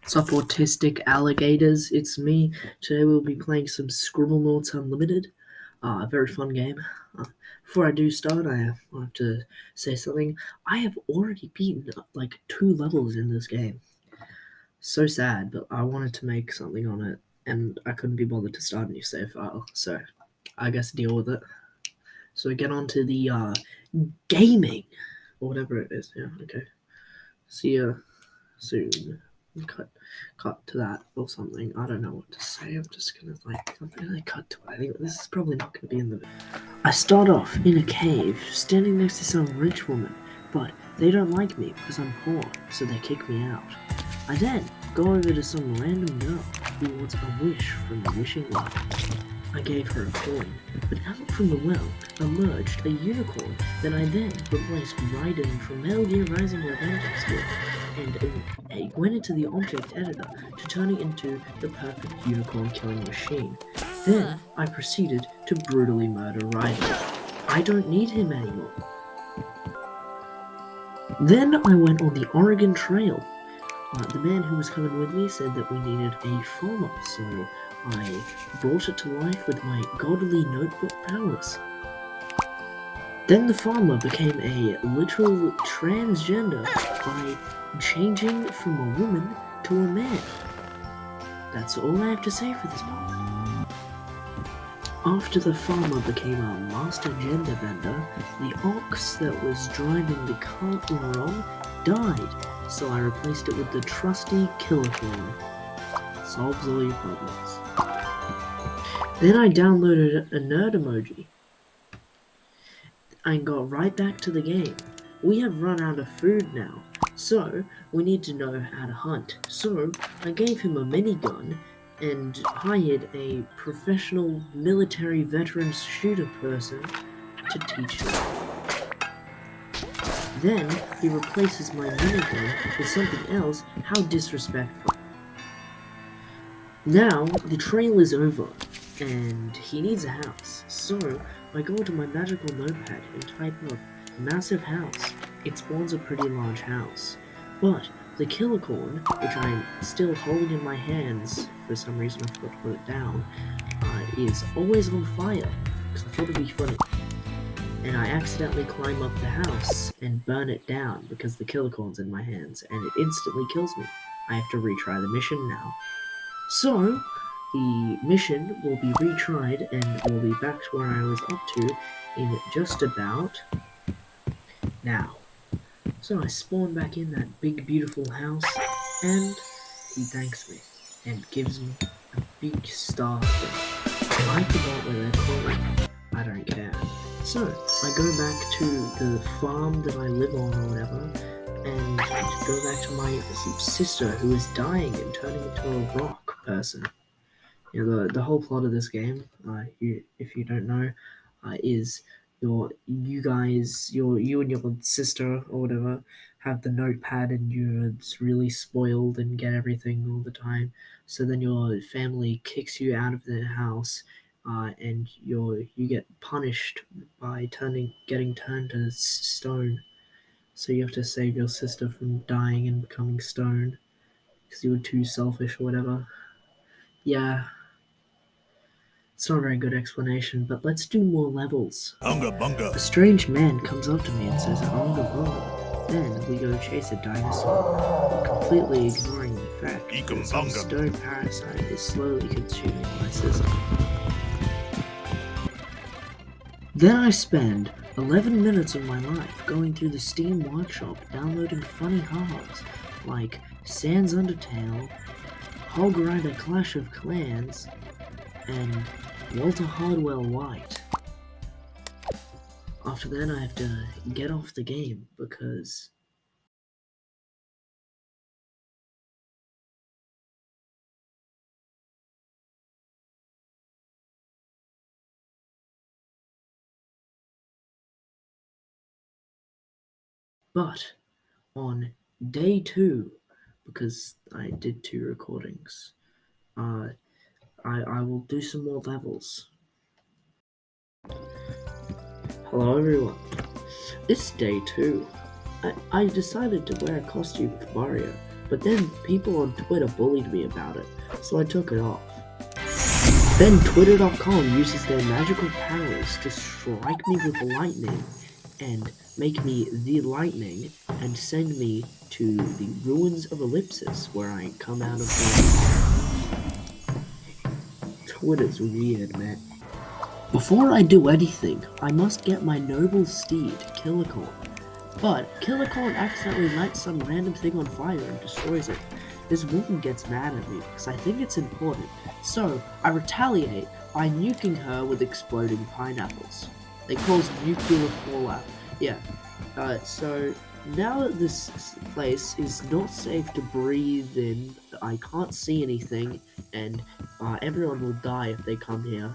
Sup, autistic alligators? It's me. Today we'll be playing some Scribblenauts Unlimited. A very fun game. Before I do start, I have to say something. I have already beaten like 2 levels in this game. So sad, but I wanted to make something on it, and I couldn't be bothered to start a new save file, so I guess deal with it. So we get on to the gaming, or whatever it is. Yeah, okay. See ya soon. Cut to that or something. I don't know what to say. I'm gonna cut to it. I think this is probably not gonna be in the. I start off in a cave, standing next to some rich woman, but they don't like me because I'm poor, so they kick me out. I then go over to some random girl who wants a wish from the wishing well. I gave her a coin, but out from the well emerged a unicorn that I then replaced Raiden from Metal Gear Rising Revengeance with, and I went into the object editor to turn it into the perfect unicorn killing machine. Then I proceeded to brutally murder Raiden. I don't need him anymore. Then I went on the Oregon Trail. The man who was coming with me said that we needed a farmer, so I brought it to life with my godly notebook powers. Then the farmer became a literal transgender by changing from a woman to a man. That's all I have to say for this part. After the farmer became a master gender bender, the ox that was driving the cart wrong died, so I replaced it with the trusty killer horn. Solves all your problems. Then I downloaded a nerd emoji and got right back to the game. We have run out of food now, so we need to know how to hunt. So I gave him a minigun and hired a professional military veteran shooter person to teach him. Then he replaces my minigun with something else. How disrespectful. Now the trail is over and he needs a house, so I go to my magical notepad and type up massive house. It spawns a pretty large house, but the killer corn, which I'm still holding in my hands, for some reason I forgot to put it down, is always on fire, because I thought it'd be funny. And I accidentally climb up the house and burn it down because the killer corn's in my hands, and it instantly kills me. I have to retry the mission now. So, the mission will be retried and we'll be back to where I was up to in just about now. So I spawn back in that big beautiful house and he thanks me and gives me a big star thing. I forgot where they're called. I don't care. So I go back to the farm that I live on or whatever and go back to my sister who is dying and turning into a rock person. You know, the whole plot of this game, if you don't know, is you and your sister or whatever have the notepad and you're really spoiled and get everything all the time. So then your family kicks you out of their house, and you get punished by getting turned to stone. So you have to save your sister from dying and becoming stone because you were too selfish or whatever. Yeah, it's not a very good explanation, but let's do more levels. Bunga bunga. A strange man comes up to me and says, "Bunga bunga." Then we go chase a dinosaur, completely ignoring the fact Eekum that some bunga. stone parasite is slowly consuming my sister. Then I spend 11 minutes of my life going through the Steam Workshop downloading funny halves like Sans Undertale, Hog Rider Clash of Clans, and Walter Hardwell White. After that, I have to get off the game because but on day 2, because I did 2 recordings, I will do some more levels. Hello everyone. It's day 2. I decided to wear a costume for Mario. but then people on Twitter bullied me about it, so I took it off. Then Twitter.com uses their magical powers to strike me with lightning and make me the lightning and send me to the ruins of Ellipsis where I come out of the... Twitter's weird, man. Before I do anything, I must get my noble steed, Killicorn. But Killicorn accidentally lights some random thing on fire and destroys it. This woman gets mad at me because I think it's important, so I retaliate by nuking her with exploding pineapples. It cause nuclear fallout. Yeah. So now that this place is not safe to breathe in, I can't see anything, and everyone will die if they come here.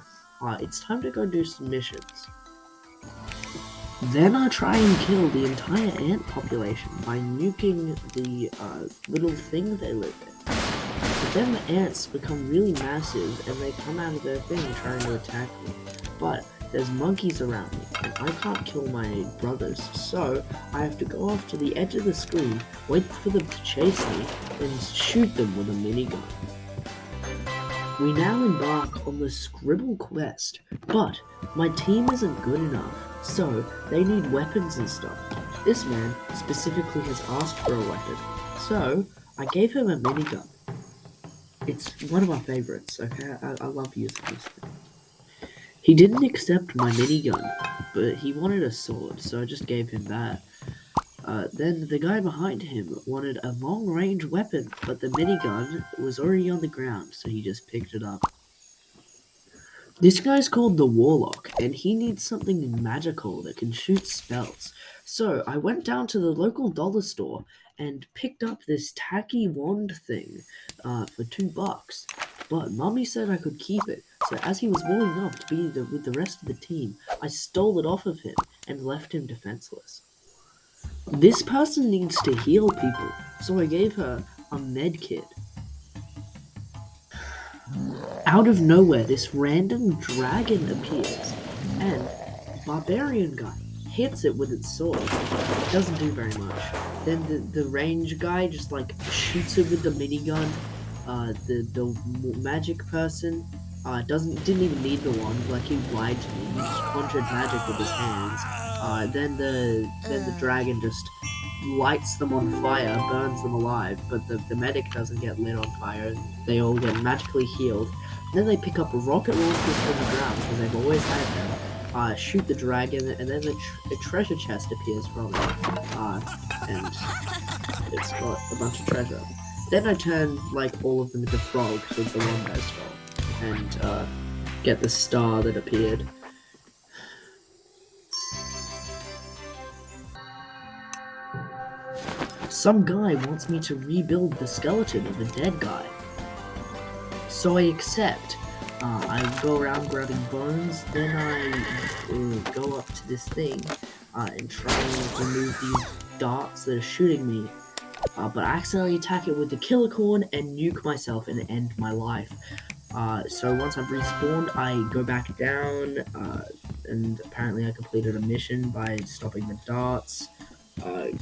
It's time to go do some missions. Then I try and kill the entire ant population by nuking the little thing they live in. But then the ants become really massive and they come out of their thing trying to attack me. But there's monkeys around me and I can't kill my brothers, so I have to go off to the edge of the screen, wait for them to chase me, and shoot them with a minigun. We now embark on the Scribble quest, but my team isn't good enough, so they need weapons and stuff. This man specifically has asked for a weapon, so I gave him a minigun. It's one of my favorites, okay? I love using this thing. He didn't accept my minigun, but he wanted a sword, so I just gave him that. Then the guy behind him wanted a long-range weapon, but the minigun was already on the ground, so he just picked it up. This guy's called the Warlock, and he needs something magical that can shoot spells. So I went down to the local dollar store and picked up this tacky wand thing for $2. But Mummy said I could keep it, so as he was warming up to be with the rest of the team, I stole it off of him and left him defenseless. This person needs to heal people, so I gave her a med kit. Out of nowhere, this random dragon appears, and barbarian guy hits it with its sword. It doesn't do very much. Then the range guy just like shoots it with the minigun. The magic person didn't even need the wand. Like, he lied to me. He just conjured magic with his hands. Then the dragon just lights them on fire, burns them alive, but the medic doesn't get lit on fire. They all get magically healed. Then they pick up rocket launchers from the ground, because they've always had them, shoot the dragon, and then a treasure chest appears from it, and it's got a bunch of treasure. Then I turn, like, all of them into frogs with the wand I stole, and get the star that appeared. Some guy wants me to rebuild the skeleton of a dead guy. So I accept. I go around grabbing bones, then I go up to this thing and try and remove these darts that are shooting me. But I accidentally attack it with the Killicorn and nuke myself and end my life. So once I've respawned, I go back down, and apparently I completed a mission by stopping the darts.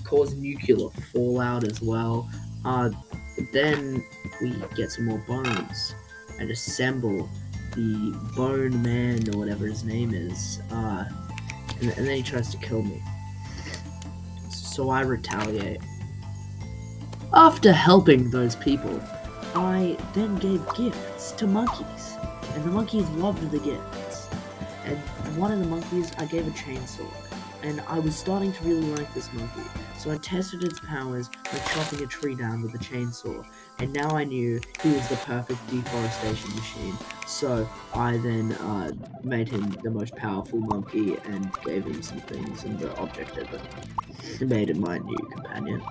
Cause nuclear fallout as well. Then we get some more bones and assemble the Bone Man or whatever his name is. And then he tries to kill me. So I retaliate. After helping those people, I then gave gifts to monkeys, and the monkeys loved the gifts. And one of the monkeys I gave a chainsaw. And I was starting to really like this monkey, so I tested its powers by chopping a tree down with a chainsaw, and now I knew he was the perfect deforestation machine, so I then made him the most powerful monkey and gave him some things and the object of it, and made him my new companion.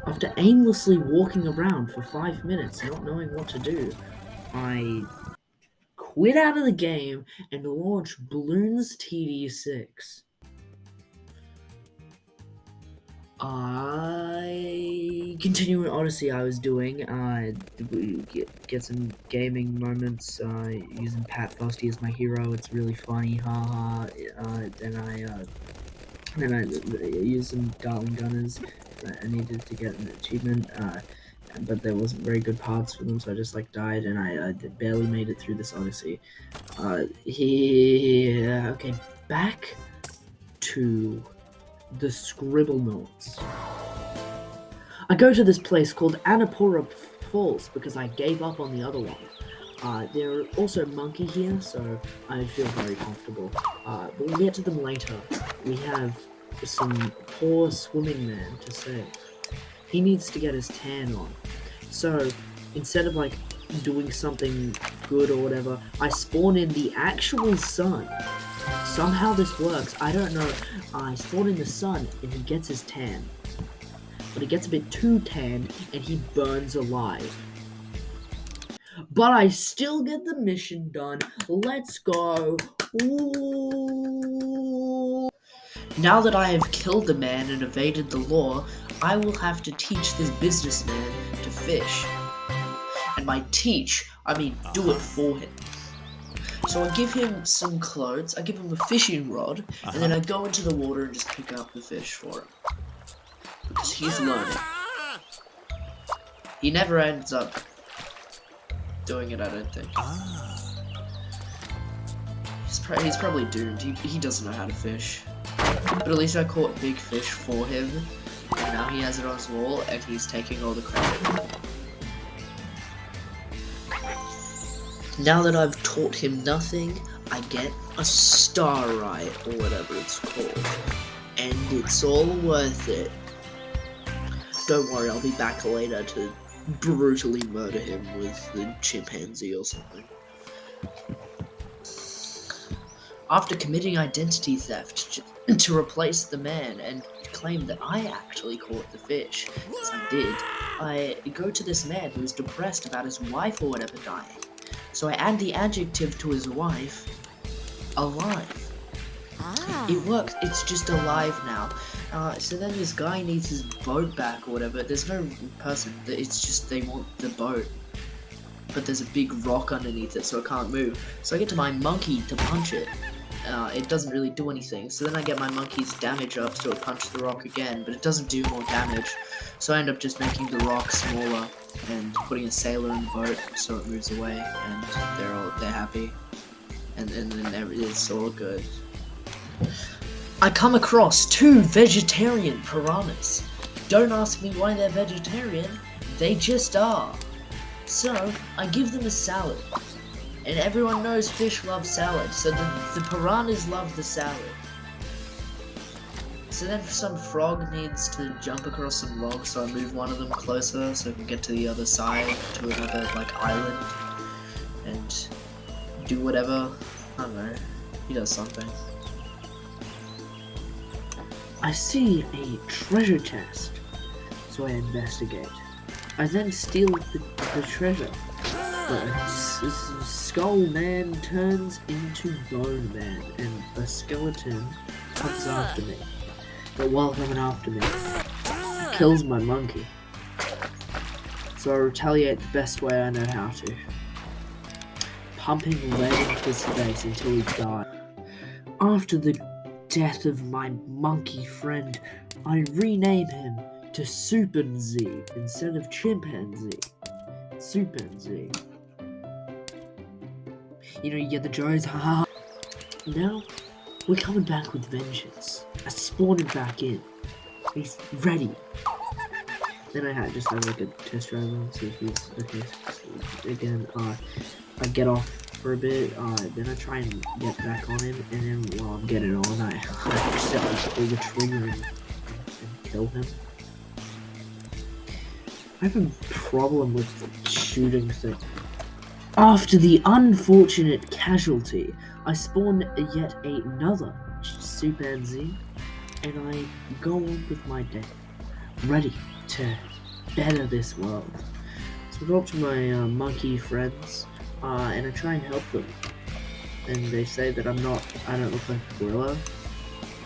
After aimlessly walking around for 5 minutes not knowing what to do, I quit out of the game and launch Bloons TD6. I continue an Odyssey I was doing. Get some gaming moments. Using Pat Frosty as my hero. It's really funny. Haha. Then I use some Darling Gunners I needed to get an achievement, but there wasn't very good parts for them, so I just like died, and I barely made it through this Odyssey. Okay, back to the Scribblenauts. I go to this place called Annapurna Falls because I gave up on the other one. There are also a monkey here, so I feel very comfortable. But we'll get to them later. We have some poor swimming man to save. He needs to get his tan on. So, instead of like doing something good or whatever, I spawn in the actual sun. Somehow this works. I don't know. I spawn in the sun and he gets his tan. But he gets a bit too tanned and he burns alive. But I still get the mission done. Let's go. Ooh. Now that I have killed the man and evaded the law, I will have to teach this businessman to fish. And by teach, I mean do it for him. So I give him some clothes, I give him a fishing rod, and then I go into the water and just pick up the fish for him. Because he's learning. He never ends up doing it, I don't think. He's probably doomed. He doesn't know how to fish. But at least I caught big fish for him, and now he has it on his wall, and he's taking all the credit. Now that I've taught him nothing, I get a starlight, or whatever it's called. And it's all worth it. Don't worry, I'll be back later to brutally murder him with the chimpanzee or something. After committing identity theft to replace the man and claim that I actually caught the fish, as I did, I go to this man who is depressed about his wife or whatever dying. So I add the adjective to his wife, alive. It works, it's just alive now. So then this guy needs his boat back or whatever. There's no person, it's just they want the boat. But there's a big rock underneath it so it can't move. So I get to my monkey to punch it. It doesn't really do anything. So then I get my monkey's damage up so it punches the rock again, but it doesn't do more damage. So I end up just making the rock smaller and putting a sailor in the boat so it moves away, and they're happy. And then it's all good. I come across 2 vegetarian piranhas. Don't ask me why they're vegetarian, they just are. So, I give them a salad. And everyone knows fish love salad, so the piranhas love the salad. So then some frog needs to jump across some logs, so I move one of them closer so I can get to the other side, to another, island. And do whatever. I don't know. He does something. I see a treasure chest, so I investigate. I then steal the treasure. But Skull Man turns into Bone Man, and a skeleton comes after me. But while coming after me, kills my monkey. So I retaliate the best way I know how to. Pumping lead into his face until he dies. After the death of my monkey friend, I rename him to Chimpanzee instead of Chimpanzee. Chimpanzee. You know, you get the joys, haha. Now, we're coming back with vengeance. I spawn him back in. He's ready. Then I just have a test drive and see if he's okay. So again, I get off for a bit, then I try and get back on him, and then while I'm getting on, I pull the trigger and kill him. I have a problem with shooting things. After the unfortunate casualty, I spawn yet another chimpanzee, and I go on with my day, ready to better this world. So I go up to my monkey friends, and I try and help them. And they say that I don't look like a gorilla,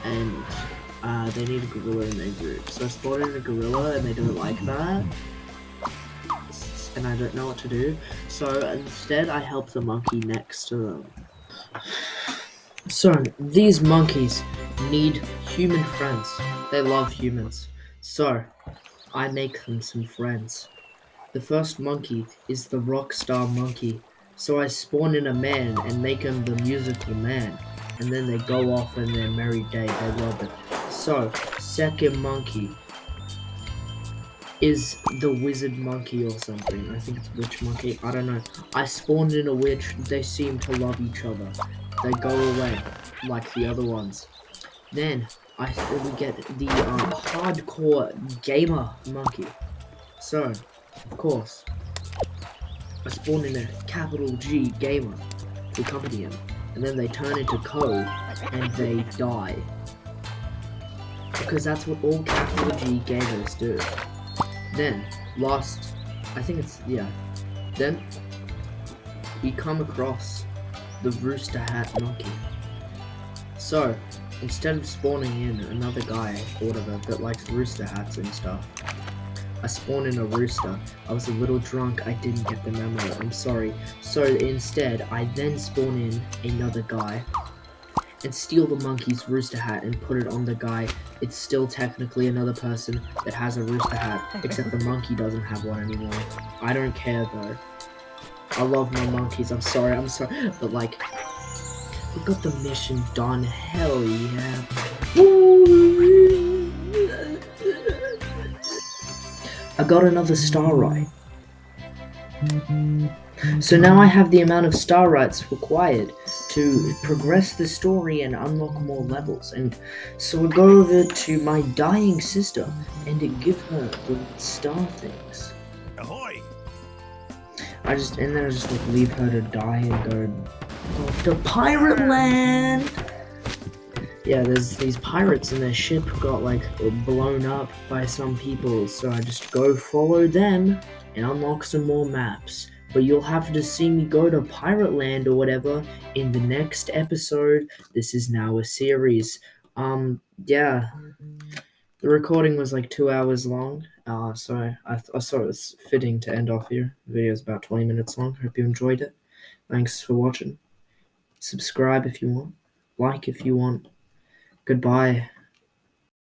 and they need a gorilla in their group. So I spawn in a gorilla, and they don't like that. And I don't know what to do, so instead I help the monkey next to them. So, these monkeys need human friends. They love humans. So, I make them some friends. The first monkey is the rock star monkey, so I spawn in a man and make him the musical man, and then they go off in their merry day, they love it. So, second monkey is the wizard monkey or something. I think it's witch monkey, I don't know. I spawned in a witch, they seem to love each other. They go away, like the other ones. Then, we get the hardcore gamer monkey. So, of course, I spawn in a capital G gamer to accompany him, and then they turn into code and they die. Because that's what all capital G gamers do. Then, then we come across the Rooster Hat Monkey. So, instead of spawning in another guy or whatever that likes rooster hats and stuff, I spawned in a rooster. I was a little drunk, I didn't get the memo, I'm sorry. So instead, I then spawn in another guy and steal the monkey's rooster hat and put it on the guy. It's still technically another person that has a rooster hat, except the monkey doesn't have one anymore. I don't care though. I love my monkeys, I'm sorry, but like, we got the mission done, hell yeah. I got another star right. So now I have the amount of star rights required to progress the story and unlock more levels. And so I go over to my dying sister and give her the star things. Ahoy! I just like leave her to die and go off to Pirate Land. Yeah, there's these pirates and their ship got like blown up by some people, so I just go follow them and unlock some more maps. But you'll have to see me go to Pirate Land or whatever in the next episode. This is now a series. Yeah. The recording was like 2 hours long, so I thought it was fitting to end off here. The video is about 20 minutes long. Hope you enjoyed it. Thanks for watching. Subscribe if you want. Like if you want. Goodbye.